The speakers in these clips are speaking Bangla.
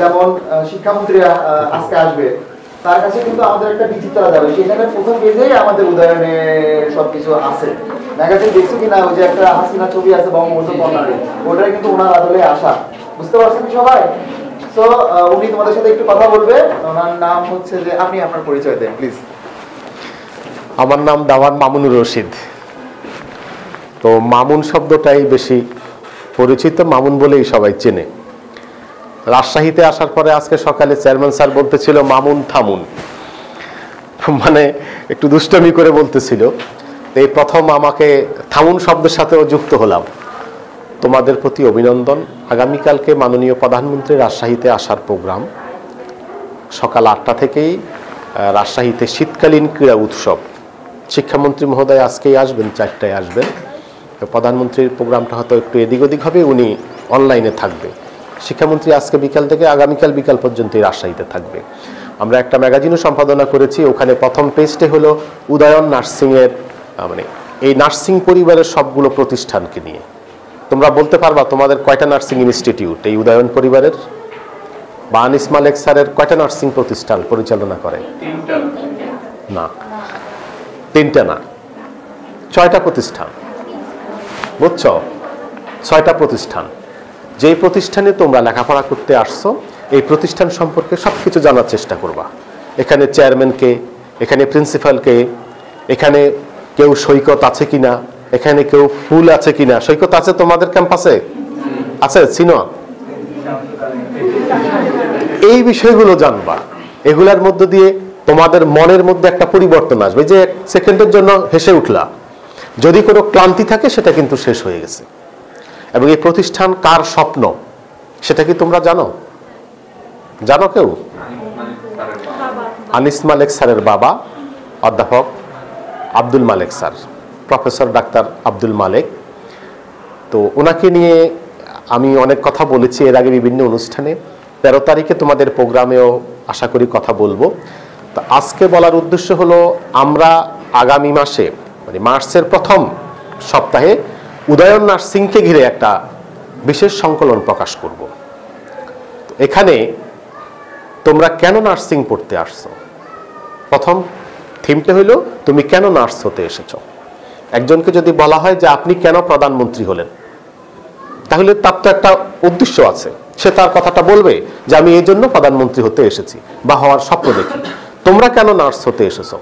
যেমন শিক্ষামন্ত্রী আজকে আসবে, তার কাছে কিন্তু আমাদের একটা ভিজিট করা যাবে, সেখানে প্রথম পেজেই আমাদের উদয়নে সবকিছু আছে। ম্যাগাজিন দেখছো কিনা, ওই যে একটা হাসিনা ছবি আছে বঙ্গবন্ধু কর্নারে, ওটাই কিন্তু ওনার আদলে আসা। বুঝতে পারছেন সবাই? সো উনি তোমাদের সাথে একটু কথা বলবে। ওনার নাম হচ্ছে যে, আপনি আপনার পরিচয় দেন প্লিজ। আমার নাম দাওয়ান মামুনুর রশিদ। তো মামুন শব্দটাই বেশি পরিচিত, মামুন বলেই সবাই চেনে। রাজশাহীতে আসার পরে আজকে সকালে চেয়ারম্যান স্যার বলতেছিল মামুন থামুন, মানে একটু দুষ্টামি করে বলতেছিল। এই প্রথম আমাকে থামুন শব্দের সাথেও যুক্ত হলাম। তোমাদের প্রতি অভিনন্দন। আগামীকালকে মাননীয় প্রধানমন্ত্রী রাজশাহীতে আসার প্রোগ্রাম। সকাল 8টা থেকেই রাজশাহীতে শীতকালীন ক্রীড়া উৎসব। শিক্ষামন্ত্রী মহোদয় আজকেই আসবেন, 4টায় আসবেন। প্রধানমন্ত্রীর প্রোগ্রামটা হয়তো একটু এদিক ওদিক হবে, উনি অনলাইনে থাকবে। শিক্ষামন্ত্রী আজকে বিকাল থেকে আগামীকাল বিকাল পর্যন্ত রাজশাহীতে থাকবে। আমরা একটা ম্যাগাজিনও সম্পাদনা করেছি, ওখানে প্রথম পেজটে হলো উদয়ন নার্সিংয়ের, মানে এই নার্সিং পরিবারের সবগুলো প্রতিষ্ঠানকে নিয়ে। তোমরা বলতে পারবা তোমাদের কয়টা নার্সিং ইনস্টিটিউট এই উদয়ন পরিবারের? বা আনিস মালেক স্যারের কয়টা নার্সিং প্রতিষ্ঠান পরিচালনা করে? না, 3টা না, 6টা প্রতিষ্ঠান। বুঝছো? 6টা প্রতিষ্ঠান। যেই প্রতিষ্ঠানে তোমরা লেখাপড়া করতে আসছো, এই প্রতিষ্ঠান সম্পর্কে সবকিছু জানার চেষ্টা করবা। এখানে চেয়ারম্যানকে, এখানে প্রিন্সিপালকে, এখানে কেউ সৈকত আছে কিনা, এখানে কেউ ফুল আছে কিনা। সৈকত আছে তোমাদের ক্যাম্পাসে? আছে? চিনো? এই বিষয়গুলো জানবা। এগুলার মধ্য দিয়ে তোমাদের মনের মধ্যে একটা পরিবর্তন আসবে। যে 1 সেকেন্ডের জন্য হেসে উঠলা, যদি কোনো ক্লান্তি থাকে সেটা কিন্তু শেষ হয়ে গেছে। এবং এই প্রতিষ্ঠান কার স্বপ্ন সেটা কি তোমরা জানো? জানো কেউ? আনিস মালেক স্যারের বাবা অধ্যাপক আব্দুল মালেক স্যার, প্রফেসর ডাক্তার আব্দুল মালেক। তো ওনাকে নিয়ে আমি অনেক কথা বলেছি এর আগে বিভিন্ন অনুষ্ঠানে। 13 তারিখে তোমাদের প্রোগ্রামেও আশা করি কথা বলবো। তো আজকে বলার উদ্দেশ্য হলো, আমরা আগামী মাসে মানে মার্চের প্রথম সপ্তাহে উদয়ন নার্সিংকে ঘিরে একটা বিশেষ সংকলন প্রকাশ করব। এখানে তোমরা কেন নার্সিং পড়তে আসছো, প্রথম থিমটা হইল তুমি কেন নার্স হতে এসেছো। একজনকে যদি বলা হয় যে আপনি কেন প্রধানমন্ত্রী হলেন, তাহলে তার তো একটা উদ্দেশ্য আছে, সে তার কথাটা বলবে যে আমি এই জন্য প্রধানমন্ত্রী হতে এসেছি বা হওয়ার স্বপ্ন দেখি। তোমরা কেন নার্স হতে এসেছো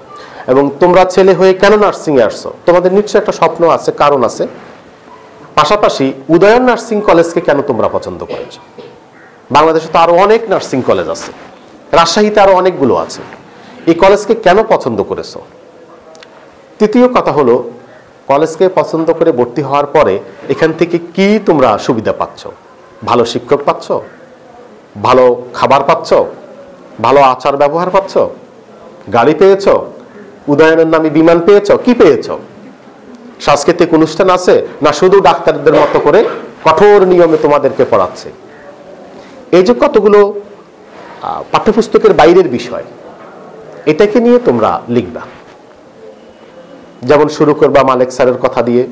এবং তোমরা ছেলে হয়ে কেন নার্সিংয়ে আসছো, তোমাদের নিশ্চয়ই একটা স্বপ্ন আছে, কারণ আছে। পাশাপাশি উদয়ন নার্সিং কলেজকে কেন তোমরা পছন্দ করেছো। বাংলাদেশে তো আরো অনেক নার্সিং কলেজ আছে, রাজশাহীতে আরো অনেকগুলো আছে। এই কলেজকে কেন পছন্দ করেছো। তৃতীয় কথা হলো, কলেজকে পছন্দ করে ভর্তি হওয়ার পরে এখান থেকে কি তোমরা সুবিধা পাচ্ছ। ভালো শিক্ষক পাচ্ছ, ভালো খাবার পাচ্ছ, ভালো আচার ব্যবহার পাচ্ছ, গাড়ি পেয়েছ, উদয়নের নামে বিমান পেয়েছ, কি পেয়েছ। সাংস্কৃতিক অনুষ্ঠান আছে না শুধু ডাক্তারদের মতো করে কঠোর নিয়মে তোমাদেরকে পড়াচ্ছে। এই যে কতগুলো পাঠ্যপুস্তকের বাইরের বিষয়, এটাকে নিয়ে তোমরা লিখবা। যেমন শুরু করবা মালেক স্যারের কথা দিয়ে,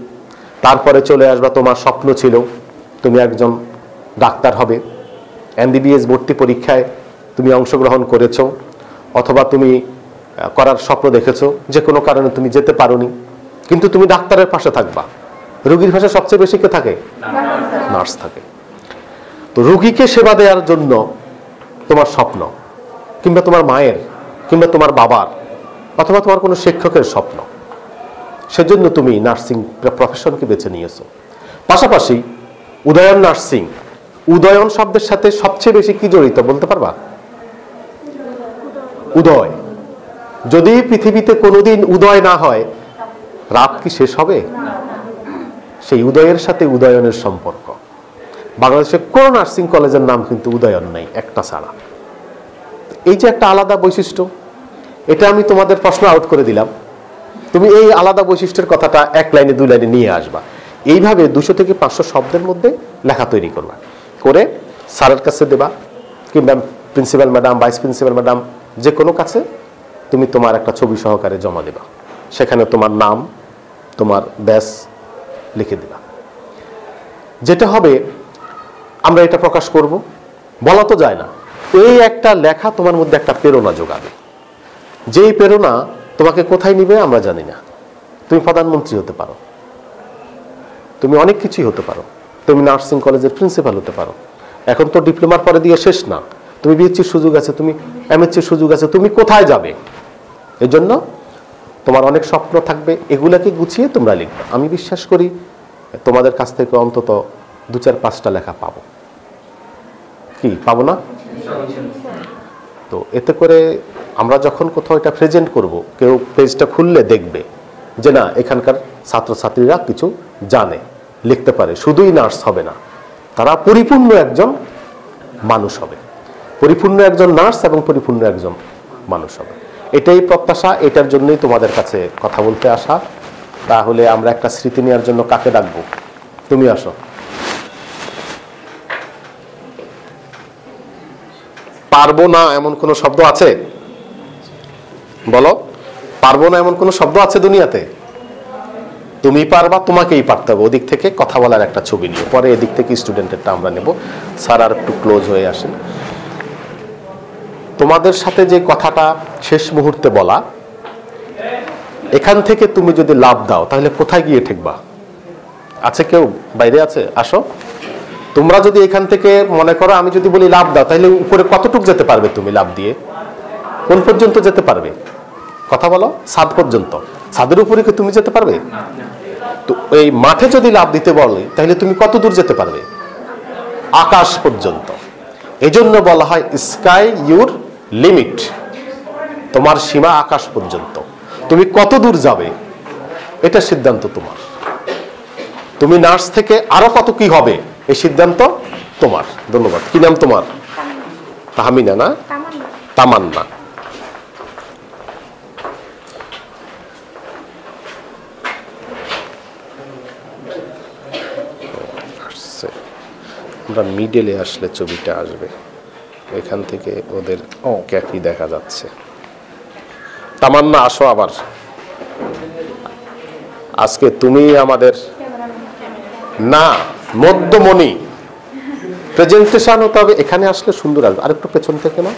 তারপরে চলে আসবা তোমার স্বপ্ন ছিল তুমি একজন ডাক্তার হবে, MBBS ভর্তি পরীক্ষায় তুমি অংশগ্রহণ করেছো, অথবা তুমি করার স্বপ্ন দেখেছো, যে কোনো কারণে তুমি যেতে পারোনি, কিন্তু তুমি ডাক্তারের পাশে থাকবা। রোগীর পাশে সবচেয়ে বেশি কে থাকে? নার্স থাকে। তো রোগীকে সেবা দেওয়ার জন্য তোমার স্বপ্ন, কিংবা তোমার মায়ের, কিংবা তোমার বাবার, অথবা তোমার কোনো শিক্ষকের স্বপ্ন, সেজন্য তুমি নার্সিং প্রফেশনকে বেছে নিয়েছো। পাশাপাশি উদয়ন নার্সিং, উদয়ন শব্দের সাথে সবচেয়ে বেশি কি জড়িত বলতে পারবা? উদয়। যদি পৃথিবীতে কোনোদিন উদয় না হয়, রাত কি শেষ হবে? সেই উদয়ের সাথে উদয়নের সম্পর্ক। বাংলাদেশে কোন নার্সিং কলেজের নাম কিন্তু উদয়ন নাই, একটা ছাড়া। এই যে একটা আলাদা বৈশিষ্ট্য, এটা আমি তোমাদের প্রশ্ন আউট করে দিলাম। তুমি এই আলাদা বৈশিষ্ট্যের কথাটা 1 লাইনে 2 লাইনে নিয়ে আসবা। এইভাবে 200 থেকে 500 শব্দের মধ্যে লেখা তৈরি করবা, করে স্যারের কাছে দেবা, কিংবা principal madam, vice principal madam, যে কোনো কাছে তুমি তোমার একটা ছবি সহকারে জমা দেবা। সেখানে তোমার নাম, তোমার ব্যাস লিখে দিবা। যেটা হবে, আমরা এটা প্রকাশ করব, বলা তো যায় না, এই একটা লেখা তোমার মধ্যে একটা প্রেরণা যোগাবে, যেই প্রেরণা তোমাকে কোথায় নিবে আমরা জানি না। তুমি প্রধানমন্ত্রী হতে পারো, তুমি অনেক কিছুই হতে পারো, তুমি নার্সিং কলেজের প্রিন্সিপাল হতে পারো। এখন তো ডিপ্লোমার পরে দিয়ে শেষ না, তুমি বিএসসির সুযোগ আছে, তুমি এমএসসির সুযোগ আছে, তুমি কোথায় যাবে? এই জন্য তোমার অনেক স্বপ্ন থাকবে, এগুলাকে গুছিয়ে তোমরা লিখবে। আমি বিশ্বাস করি তোমাদের কাছ থেকে অন্তত 2-4-5টা লেখা পাবো, কি পাবো না? তো এতে করে আমরা যখন কোথাও এটা প্রেজেন্ট করব, কেউ পেজটা খুললে দেখবে যে না এখানকার ছাত্রছাত্রীরা কিছু জানে, লিখতে পারে। শুধুই নার্স হবে না, তারা পরিপূর্ণ একজন মানুষ হবে, পরিপূর্ণ একজন নার্স এবং পরিপূর্ণ একজন মানুষ হবে। এটাই প্রত্যাশা, এটার জন্যই তোমাদের কাছে কথা বলতে আসা। তাহলে আমরা একটা স্মৃতি নেওয়ার জন্য কাকে ডাকবো? তুমি আসো। পারবো না এমন কোন শব্দ আছে? বলো, পারবো না এমন কোন শব্দ আছে দুনিয়াতে? তুমি পারবা, তোমাকেই পারতে হবে। ওদিক থেকে কথা বলার একটা ছবি নিয়ে পরে এদিক থেকে স্টুডেন্টেরটা আমরা নেব। স্যার আর একটু ক্লোজ হয়ে আসেন। তোমাদের সাথে যে কথাটা শেষ মুহূর্তে বলা, এখান থেকে তুমি যদি লাভ দাও তাহলে কোথায় গিয়ে ঠেকবা? আছে কেউ বাইরে আছে? আসো। তোমরা যদি এখান থেকে মনে করো আমি যদি বলি লাভ দাও, তাহলে উপরে কতটুক যেতে পারবে তুমি লাভ দিয়ে? কোন পর্যন্ত যেতে পারবে? কথা বলো। ছাদ পর্যন্ত। ছাদের উপরে কি তুমি যেতে পারবে? তো এই মাঠে যদি লাভ দিতে বলে তাহলে তুমি কত দূর যেতে পারবে? আকাশ পর্যন্ত। এজন্য বলা হয় স্কাই ইউর লিমিট, তোমার সীমা আকাশ পর্যন্ত। তুমি কত দূর যাবে এটা সিদ্ধান্ত তোমার। তুমি নার্স থেকে আরো কত কি হবে এই সিদ্ধান্ত তোমার। ধন্যবাদ। কি নাম তোমার? তাহমিনা না? তামান্না। আমরা মিডলে আসলে ছবিটা আসবে, এখান থেকে ওদের ক্যাফি দেখা যাচ্ছে। তামান্না আসো আবার। আজকে তুমি আমাদের না মধ্যমণি, প্রেজেন্টেশন হতে হবে। এখানে আসলে সুন্দর আসবে। আরেকটু পেছন থেকে না,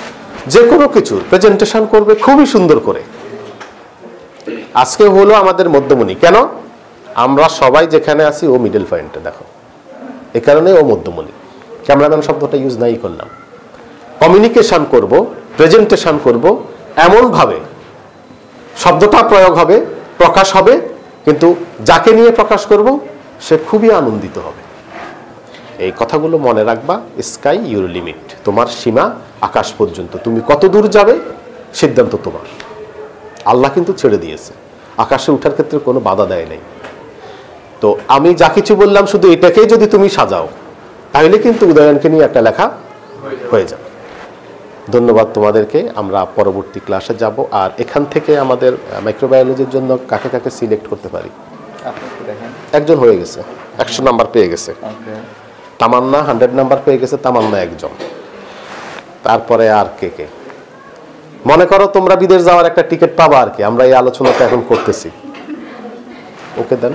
যে কোনো কিছুর প্রেজেন্টেশন করবে খুবই সুন্দর করে। আজকে হলো আমাদের মধ্যমণি। কেন? আমরা সবাই যেখানে আছি ও মিডল পয়েন্টে, দেখো এ কারণে ও মধ্যমণি। ক্যামেরাম্যান শব্দটা ইউজ নাই করলাম। কমিউনিকেশন করব, প্রেজেন্টেশন করব, এমন ভাবে শব্দটা প্রয়োগ হবে, প্রকাশ হবে, কিন্তু যাকে নিয়ে প্রকাশ করব সে খুবই আনন্দিত হবে। এই কথাগুলো মনে রাখবা। স্কাই ইউর লিমিট, তোমার সীমা আকাশ পর্যন্ত। তুমি কত দূর যাবে সিদ্ধান্ত তোমার। আল্লাহ কিন্তু ছেড়ে দিয়েছে, আকাশে ওঠার ক্ষেত্রে কোনো বাধা দেয় নাই। তো আমি যা কিছু বললাম শুধু এটাকেই যদি তুমি সাজাও তাহলে কিন্তু উদয়নকে নিয়ে একটা লেখা হয়ে যাবে। ধন্যবাদ তোমাদেরকে। আমরা পরবর্তী ক্লাসে যাব। আর এখান থেকে আমাদের মাইক্রোবায়োলজির জন্য কাকে কাকে সিলেক্ট করতে পারি? একজন হয়ে গেছে, 100 নাম্বার পেয়ে গেছে। তামান্না 100 নাম্বার পেয়ে গেছে। তামান্না একজন। তারপরে আর কে কে? মনে করো তোমরা বিদেশ যাওয়ার একটা টিকিট পাবা আর কি। আমরা এই আলোচনাটা এখন করতেছি। ওকে দেন।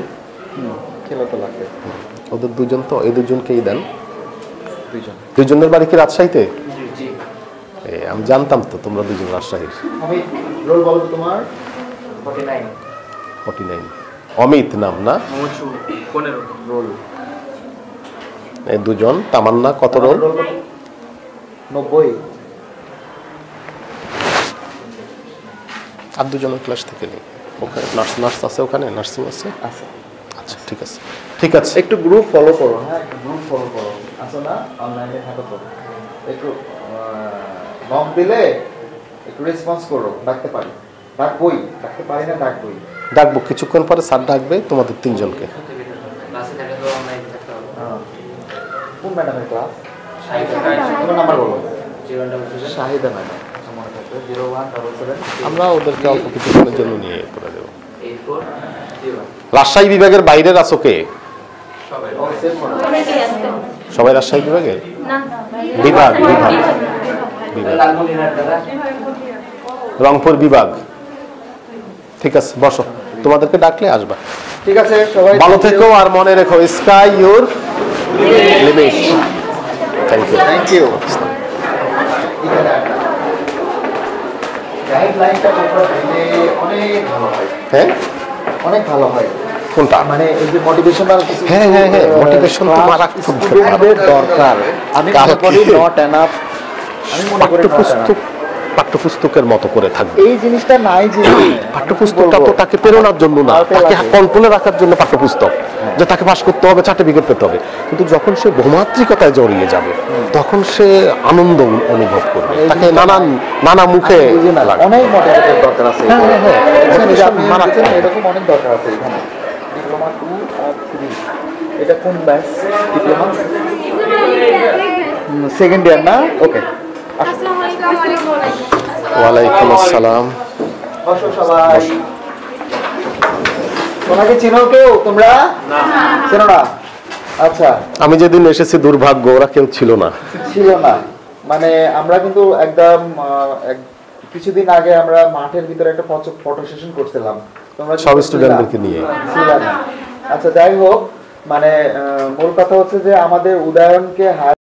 ওদের দুজন, তো এই দুজনকেই দেন। দুজনের বাড়ি কি রাজশাহীতে? আমি জানতাম তো তোমরা দুজন রাজশাহীর। অমিত নাম না? এই দুজন। তামান্না কত রোল? 90। আর দুজনের ক্লাস থেকে নেই। ওখানে নার্স আছে, ওখানে নার্সিং আছে। আচ্ছা ঠিক আছে, ঠিক আছে। একটু গ্রুপ ফলো করো। হ্যাঁ, একটু গ্রুপ ফলো করো। আসো না, অনলাইনে থাকো তো। একটু নক দিলে একটু রেসপন্স করো। ডাকতে পারি, ডাকবই। ডাকতে পারি না, ডাকবই। ডাকবো কিছুক্ষণ পরে। স্যার ডাকবে তোমাদের তিনজনকে। কোন ম্যাডামের ক্লাস? তোমার নাম্বার বলো। শাহিদা ম্যাডাম। আমরা ওদেরকে অল্প কিছুক্ষণের জন্য নিয়ে করে দেবো। রাজশাহী বিভাগের বাইরের আছো কে? সবাই রাজশাহী বিভাগের? বিভাগ বিভাগ বিভাগ রংপুর বিভাগ। ঠিক আছে, বসো। তোমাদেরকে ডাকলে আসবা। ঠিক আছে, সবাই ভালো থেকো। আর মনে রেখো, sky your limit. Thank you. Thank you. গাইডলাইনটা তোমরা দিলে অনেক ভালো হয়, হ্যাঁ অনেক ভালো হয়। কোনটা? মানে এই যে মোটিভেশনাল কিছু হ্যাঁ হ্যাঁ হ্যাঁ, মোটিভেশন তো মারাত্মক স্টুডেন্টদের দরকার। আমি মনে করি নট এনাফ, আমি মনে করি পাঠ্যপুস্তক পাঠ্যপুস্তকের মতো করে থাকবে। এই জিনিসটা নাই যে পাঠ্যপুস্তকটা তো তাকে প্রেরণার জন্য না, তাকে কন্ট্রোলে রাখার জন্য পাঠ্যপুস্তক, যে তাকে পাস করতে হবে, সার্টিফিকেট পেতে হবে। কিন্তু যখন সে বহুমাত্রিকতায় জড়িয়ে যাবে তখন সে আনন্দ অনুভব করবে, তাকে নানা মুখে লাগবে। অনেক মোটিভেটেড দরকার আছে। হ্যাঁ, হ্যাঁ, হ্যাঁ। এরকম অনেক দরকার আছে এখানে। ডিপ্লোমা 2 আর 3, এটা কোন ব্যাচ? ডিপ্লোমা সেকেন্ড ইয়ার না? ওকে, ওয়ালাইকুম আসসালাম। বসো সবাই। তোমাকে চেনো কেউ? তোমরা চেনো না? আচ্ছা, আমি যেদিন এসেছি দুর্ভাগ্য, ওরা কেউ ছিল না। ছিল না মানে আমরা কিন্তু একদম কিছুদিন আগে আমরা মাঠের ভিতরে একটা ফটো সেশন করছিলাম, তোমরা সব স্টুডেন্টদেরকে নিয়ে ছিলা না? আচ্ছা, যাই হোক, মানে মূল কথা হচ্ছে যে আমাদের উদয়নকে